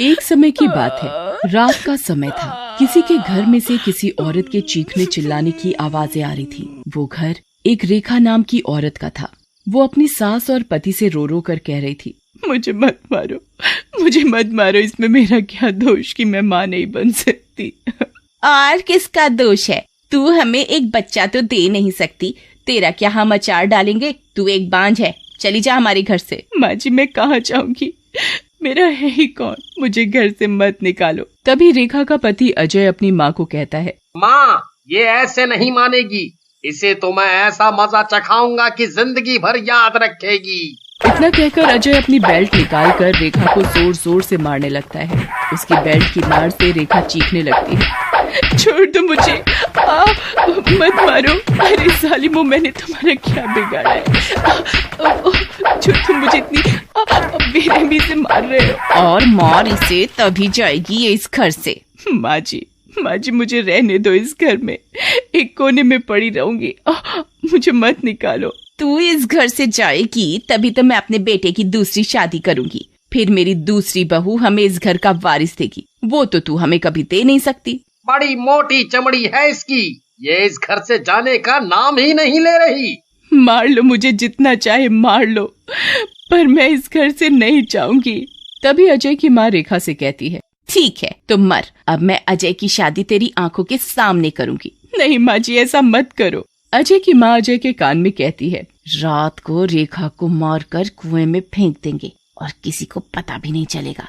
एक समय की बात है, रात का समय था। किसी के घर में से किसी औरत के चीखने चिल्लाने की आवाजें आ रही थी। वो घर एक रेखा नाम की औरत का था। वो अपनी सास और पति से रो रो कर कह रही थी, मुझे मत मारो, मुझे मत मारो, इसमें मेरा क्या दोष कि मैं माँ नहीं बन सकती। और किसका दोष है? तू हमें एक बच्चा तो दे नहीं सकती, तेरा क्या हम अचार डालेंगे? तू एक बांझ है, चली जा हमारे घर से। माँ जी, मैं कहाँ जाऊंगी, मेरा है ही कौन, मुझे घर से मत निकालो। तभी रेखा का पति अजय अपनी माँ को कहता है, माँ ये ऐसे नहीं मानेगी, इसे तो मैं ऐसा मजा चखाऊंगा कि जिंदगी भर याद रखेगी। इतना कहकर अजय अपनी बेल्ट निकाल कर रेखा को जोर जोर से मारने लगता है। उसकी बेल्ट की मार से रेखा चीखने लगती है, छोड़ दो मुझे, मत मारो। अरे जालिमो, मैंने तुम्हारा क्या बिगाड़ा है जो तुम मुझे इतनी बेरहमी से मार रहे हो? और मार इसे, तभी जाएगी ये इस घर से। माँ जी, मुझे रहने दो, इस घर में एक कोने में पड़ी रहूंगी, मुझे मत निकालो। तू इस घर से जाएगी तभी तो मैं अपने बेटे की दूसरी शादी करूंगी, फिर मेरी दूसरी बहू हमें इस घर का वारिस देगी। वो तो तू हमें कभी दे नहीं सकती। बड़ी मोटी चमड़ी है इसकी, ये इस घर से जाने का नाम ही नहीं ले रही। मार लो मुझे, जितना चाहे मार लो, पर मैं इस घर से नहीं जाऊंगी। तभी अजय की माँ रेखा से कहती है, ठीक है तो मर, अब मैं अजय की शादी तेरी आंखों के सामने करूंगी। नहीं माँ जी, ऐसा मत करो। अजय की माँ अजय के कान में कहती है, रात को रेखा को मारकर कुएं में फेंक देंगे और किसी को पता भी नहीं चलेगा।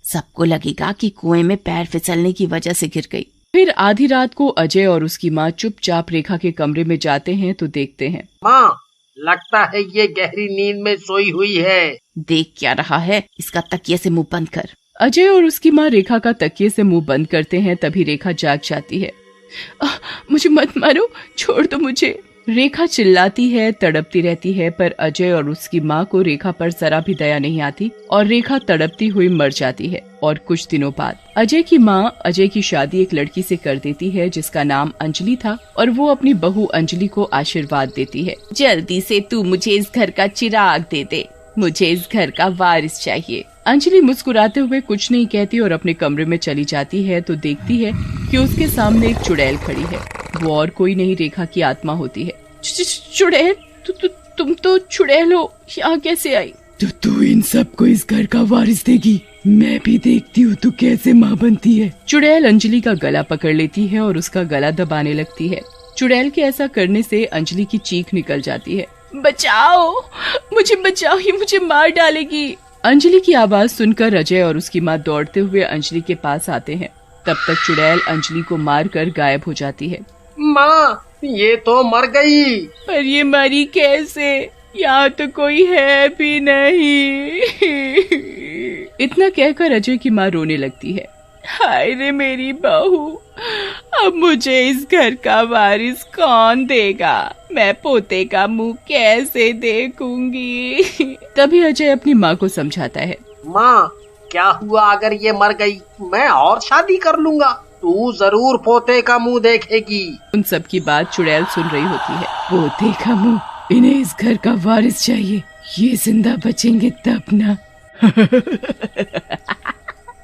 सबको लगेगा कि कुएं में पैर फिसलने की वजह से गिर गई। फिर आधी रात को अजय और उसकी माँ चुपचाप रेखा के कमरे में जाते हैं तो देखते हैं, माँ लगता है ये गहरी नींद में सोई हुई है। देख क्या रहा है, इसका तकिए से मुंह बंद कर। अजय और उसकी माँ रेखा का तकिए से मुंह बंद करते हैं। तभी रेखा जाग जाती है, मुझे मत मारो, छोड़ दो मुझे। रेखा चिल्लाती है, तड़पती रहती है, पर अजय और उसकी माँ को रेखा पर जरा भी दया नहीं आती और रेखा तड़पती हुई मर जाती है। और कुछ दिनों बाद अजय की माँ अजय की शादी एक लड़की से कर देती है जिसका नाम अंजलि था, और वो अपनी बहू अंजलि को आशीर्वाद देती है, जल्दी से तू मुझे इस घर का चिराग दे दे, मुझे इस घर का वारिस चाहिए। अंजलि मुस्कुराते हुए कुछ नहीं कहती और अपने कमरे में चली जाती है तो देखती है कि उसके सामने एक चुड़ैल खड़ी है। वो और कोई नहीं, रेखा की आत्मा होती है। चुड़ैल, तुम तो चुड़ैल हो, यहाँ कैसे आई? तो तू इन सबको इस घर का वारिस देगी, मैं भी देखती हूँ तू कैसे माँ बनती है। चुड़ैल अंजलि का गला पकड़ लेती है और उसका गला दबाने लगती है। चुड़ैल के ऐसा करने से अंजलि की चीख निकल जाती है, बचाओ, मुझे बचाओ, ये मुझे मार डालेगी। अंजलि की आवाज सुनकर अजय और उसकी माँ दौड़ते हुए अंजलि के पास आते हैं। तब तक चुड़ैल अंजलि को मारकर गायब हो जाती है। माँ ये तो मर गई। पर ये मरी कैसे? यहाँ तो कोई है भी नहीं। इतना कहकर अजय की माँ रोने लगती है, हाय रे मेरी बहू, अब मुझे इस घर का वारिस कौन देगा? मैं पोते का मुंह कैसे देखूंगी? तभी अजय अपनी माँ को समझाता है, माँ क्या हुआ अगर ये मर गई, मैं और शादी कर लूंगा, तू जरूर पोते का मुंह देखेगी। उन सब की बात चुड़ैल सुन रही होती है। पोते का मुंह, इन्हें इस घर का वारिस चाहिए, ये जिंदा बचेंगे तब ना।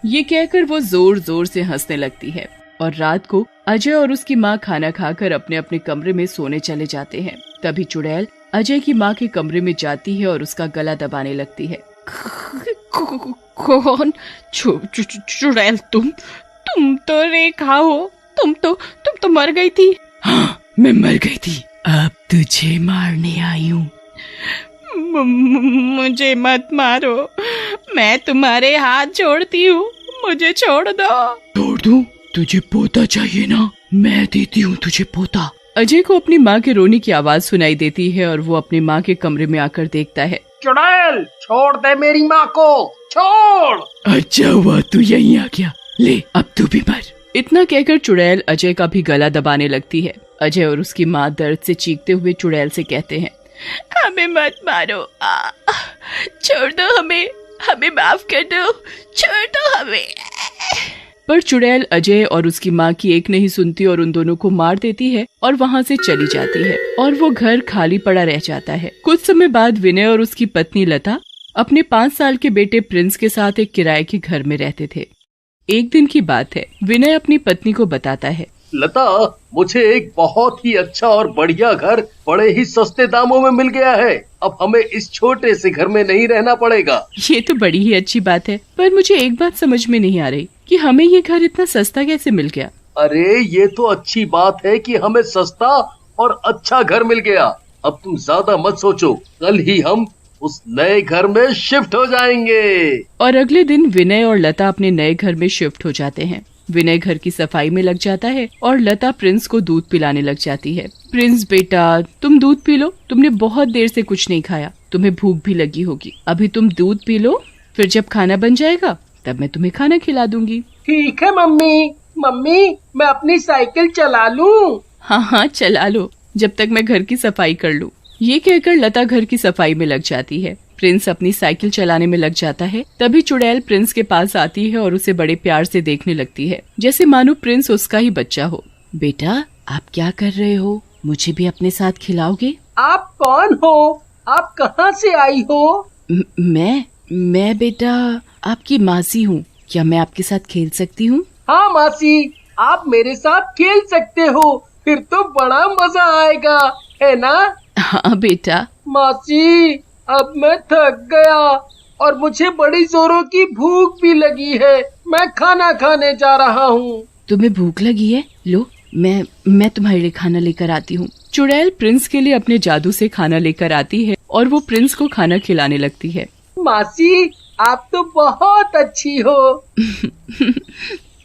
ये कहकर वो जोर जोर से हंसने लगती है। और रात को अजय और उसकी माँ खाना खाकर अपने अपने कमरे में सोने चले जाते हैं। तभी चुड़ैल अजय की माँ के कमरे में जाती है और उसका गला दबाने लगती है। कौन? चुड़ैल, तुम तो रेखा हो, तुम तो मर गई थी। हाँ, मैं मर गई थी, अब तुझे मारने आई हूँ। मुझे मत मारो, मैं तुम्हारे हाथ जोड़ती हूँ, मुझे छोड़ दो। छोड़ दूँ? तुझे पोता चाहिए ना, मैं देती हूँ तुझे पोता। अजय को अपनी माँ के रोने की आवाज सुनाई देती है और वो अपनी माँ के कमरे में आकर देखता है। चुड़ैल छोड़ दे मेरी माँ को, छोड़। अच्छा हुआ तू यहीं आ गया, ले अब तू भी मर। इतना कहकर चुड़ैल अजय का भी गला दबाने लगती है। अजय और उसकी माँ दर्द से चीखते हुए चुड़ैल से कहते हैं, हमें मत मारो, छोड़ दो हमें माफ कर दो, छोड़ दो हमें। पर चुड़ैल अजय और उसकी माँ की एक नहीं सुनती और उन दोनों को मार देती है और वहाँ से चली जाती है और वो घर खाली पड़ा रह जाता है। कुछ समय बाद विनय और उसकी पत्नी लता अपने 5 साल के बेटे प्रिंस के साथ एक किराए के घर में रहते थे। एक दिन की बात है, विनय अपनी पत्नी को बताता है, लता, मुझे एक बहुत ही अच्छा और बढ़िया घर बड़े ही सस्ते दामों में मिल गया है। अब हमें इस छोटे से घर में नहीं रहना पड़ेगा। ये तो बड़ी ही अच्छी बात है, पर मुझे एक बात समझ में नहीं आ रही कि हमें ये घर इतना सस्ता कैसे मिल गया। अरे ये तो अच्छी बात है कि हमें सस्ता और अच्छा घर मिल गया। अब तुम ज्यादा मत सोचो, कल ही हम उस नए घर में शिफ्ट हो जाएंगे। और अगले दिन विनय और लता अपने नए घर में शिफ्ट हो जाते हैं। विनय घर की सफाई में लग जाता है और लता प्रिंस को दूध पिलाने लग जाती है। प्रिंस बेटा, तुम दूध पी लो, तुमने बहुत देर से कुछ नहीं खाया, तुम्हें भूख भी लगी होगी। अभी तुम दूध पी लो, फिर जब खाना बन जाएगा तब मैं तुम्हें खाना खिला दूंगी। ठीक है मम्मी। मम्मी, मैं अपनी साइकिल चला लूं? हाँ, चला लो, जब तक मैं घर की सफाई कर लूं। ये कहकर लता घर की सफाई में लग जाती है। प्रिंस अपनी साइकिल चलाने में लग जाता है। तभी चुड़ैल प्रिंस के पास आती है और उसे बड़े प्यार से देखने लगती है, जैसे मानो प्रिंस उसका ही बच्चा हो। बेटा, आप क्या कर रहे हो? मुझे भी अपने साथ खिलाओगे? आप कौन हो? आप कहाँ से आई हो? मैं बेटा आपकी मासी हूँ। क्या मैं आपके साथ खेल सकती हूँ? हाँ मासी, आप मेरे साथ खेल सकते हो, फिर तो बड़ा मजा आएगा, है ना? हाँ बेटा। मासी, अब मैं थक गया और मुझे बड़ी जोरों की भूख भी लगी है। मैं खाना खाने जा रहा हूँ। तुम्हें भूख लगी है? लो, मैं तुम्हारे लिए खाना लेकर आती हूँ। चुड़ैल प्रिंस के लिए अपने जादू से खाना लेकर आती है और वो प्रिंस को खाना खिलाने लगती है। मासी, आप तो बहुत अच्छी हो।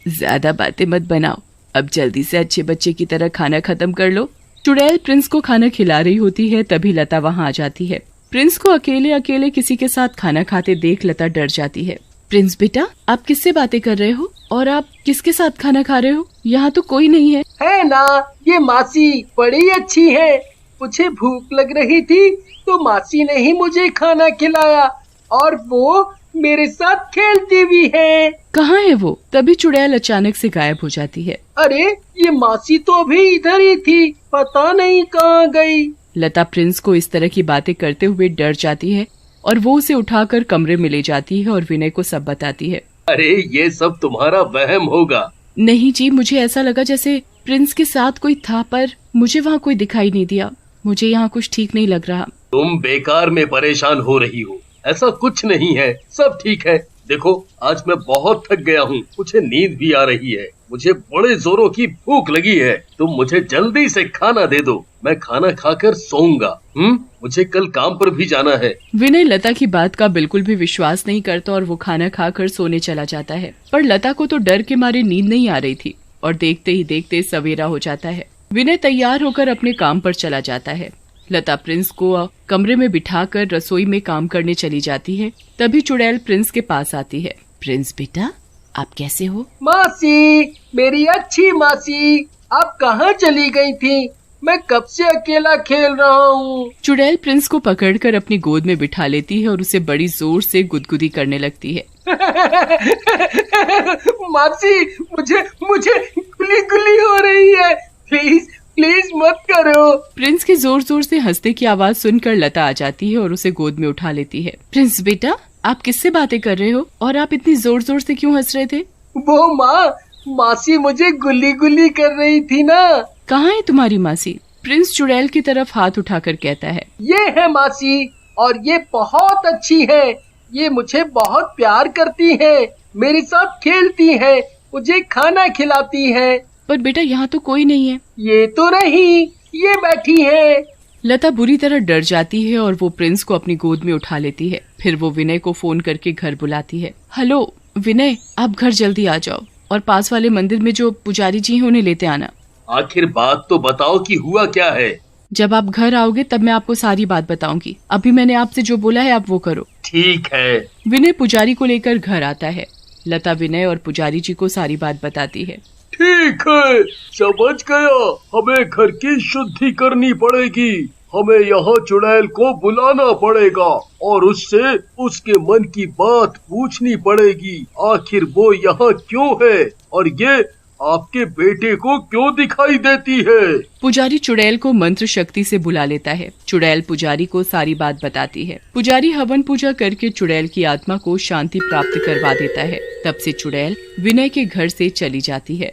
ज्यादा बातें मत बनाओ, अब जल्दी से अच्छे बच्चे की तरह खाना खत्म कर लो। चुड़ैल प्रिंस को खाना खिला रही होती है, तभी लता वहाँ आ जाती है। प्रिंस को अकेले अकेले किसी के साथ खाना खाते देख लता डर जाती है। प्रिंस बेटा, आप किससे बातें कर रहे हो और आप किसके साथ खाना खा रहे हो? यहाँ तो कोई नहीं है। है ना, ये मासी बड़ी अच्छी है। मुझे भूख लग रही थी तो मासी ने ही मुझे खाना खिलाया और वो मेरे साथ खेलती भी है। कहाँ है वो? तभी चुड़ैल अचानक से गायब हो जाती है। अरे, ये मासी तो अभी इधर ही थी, पता नहीं कहाँ गई। लता प्रिंस को इस तरह की बातें करते हुए डर जाती है और वो उसे उठाकर कमरे में ले जाती है और विनय को सब बताती है। अरे, ये सब तुम्हारा वहम होगा। नहीं जी, मुझे ऐसा लगा जैसे प्रिंस के साथ कोई था, पर मुझे वहाँ कोई दिखाई नहीं दिया। मुझे यहाँ कुछ ठीक नहीं लग रहा। तुम बेकार में परेशान हो रही हो, ऐसा कुछ नहीं है, सब ठीक है। देखो, आज मैं बहुत थक गया हूँ, मुझे नींद भी आ रही है, मुझे बड़े जोरों की भूख लगी है। तुम मुझे जल्दी से खाना दे दो, मैं खाना खाकर सोऊंगा। मुझे कल काम पर भी जाना है। विनय लता की बात का बिल्कुल भी विश्वास नहीं करता और वो खाना खाकर सोने चला जाता है। पर लता को तो डर के मारे नींद नहीं आ रही थी और देखते ही देखते सवेरा हो जाता है। विनय तैयार होकर अपने काम पर चला जाता है। लता प्रिंस को कमरे में बिठाकर रसोई में काम करने चली जाती है। तभी चुड़ैल प्रिंस के पास आती है। प्रिंस बेटा, आप कैसे हो? मासी, मेरी अच्छी मासी, आप कहाँ चली गई थी? मैं कब से अकेला खेल रहा हूँ। चुड़ैल प्रिंस को पकड़कर अपनी गोद में बिठा लेती है और उसे बड़ी जोर से गुदगुदी करने लगती है। मासी, मुझे गुली गुली हो रही है, प्लीज प्लीज मत करो। प्रिंस के जोर जोर से हंसने की आवाज सुनकर लता आ जाती है और उसे गोद में उठा लेती है। प्रिंस बेटा, आप किससे बातें कर रहे हो और आप इतनी जोर जोर से क्यों हंस रहे थे? वो मासी मुझे गुली गुली कर रही थी ना। कहाँ है तुम्हारी मासी? प्रिंस चुड़ैल की तरफ हाथ उठाकर कहता है। ये है मासी, और ये बहुत अच्छी है। ये मुझे बहुत प्यार करती है, मेरे साथ खेलती है, मुझे खाना खिलाती है। पर बेटा, यहाँ तो कोई नहीं है। ये तो नहीं, ये बैठी है। लता बुरी तरह डर जाती है और वो प्रिंस को अपनी गोद में उठा लेती है। फिर वो विनय को फोन करके घर बुलाती है। हेलो विनय, आप घर जल्दी आ जाओ और पास वाले मंदिर में जो पुजारी जी हैं उन्हें लेते आना। आखिर बात तो बताओ कि हुआ क्या है। जब आप घर आओगे तब मैं आपको सारी बात बताऊंगी। अभी मैंने आपसे जो बोला है आप वो करो। ठीक है। विनय पुजारी को लेकर घर आता है। लता विनय और पुजारी जी को सारी बात बताती है। ठीक है, समझ गया। हमें घर की शुद्धि करनी पड़ेगी। हमें यहाँ चुड़ैल को बुलाना पड़ेगा और उससे उसके मन की बात पूछनी पड़ेगी। आखिर वो यहाँ क्यों है और ये आपके बेटे को क्यों दिखाई देती है? पुजारी चुड़ैल को मंत्र शक्ति से बुला लेता है। चुड़ैल पुजारी को सारी बात बताती है। पुजारी हवन पूजा करके चुड़ैल की आत्मा को शांति प्राप्त करवा देता है। तब से चुड़ैल विनय के घर से चली जाती है।